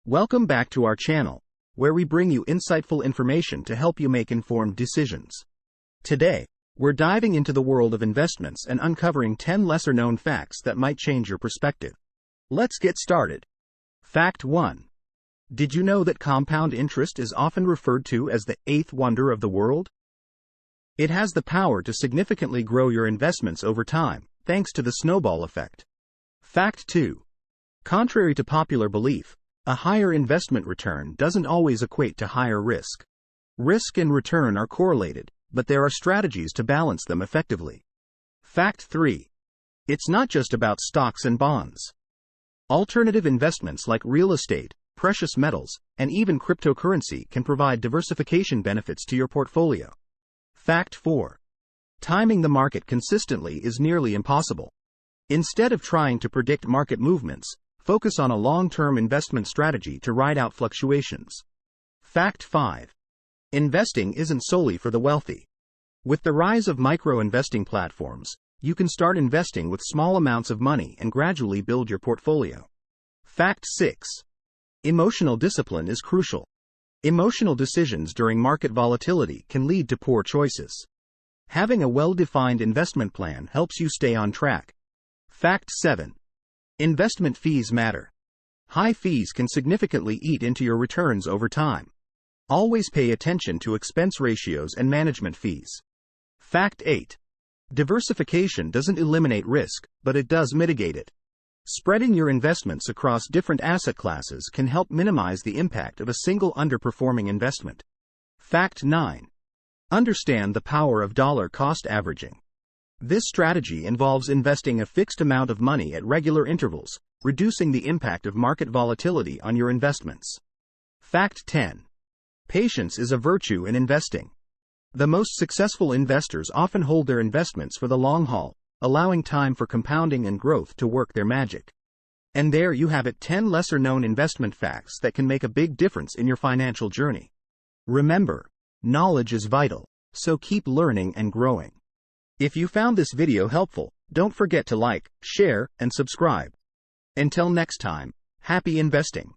Welcome back to our channel, where we bring you insightful information to help you make informed decisions. Today, we're diving into the world of investments and uncovering 10 lesser-known facts that might change your perspective. Let's get started. Fact 1. Did you know that compound interest is often referred to as the eighth wonder of the world? It has the power to significantly grow your investments over time, thanks to the snowball effect. Fact 2. Contrary to popular belief, a higher investment return doesn't always equate to higher risk. Risk and return are correlated, but there are strategies to balance them effectively. Fact 3. It's not just about stocks and bonds. Alternative investments like real estate, precious metals, and even cryptocurrency can provide diversification benefits to your portfolio. Fact 4. Timing the market consistently is nearly impossible. Instead of trying to predict market movements, focus on a long-term investment strategy to ride out fluctuations. Fact 5. Investing isn't solely for the wealthy. With the rise of micro-investing platforms, you can start investing with small amounts of money and gradually build your portfolio. Fact 6. Emotional discipline is crucial. Emotional decisions during market volatility can lead to poor choices. Having a well-defined investment plan helps you stay on track. Fact 7. Investment fees matter. High fees can significantly eat into your returns over time. Always pay attention to expense ratios and management fees. Fact 8. Diversification doesn't eliminate risk, but it does mitigate it. Spreading your investments across different asset classes can help minimize the impact of a single underperforming investment. Fact 9. Understand the power of dollar cost averaging. This strategy involves investing a fixed amount of money at regular intervals, reducing the impact of market volatility on your investments. Fact 10. Patience is a virtue in investing. The most successful investors often hold their investments for the long haul, allowing time for compounding and growth to work their magic. And there you have it, 10 lesser-known investment facts that can make a big difference in your financial journey. Remember, knowledge is vital, so keep learning and growing. If you found this video helpful, don't forget to like, share, and subscribe. Until next time, happy investing.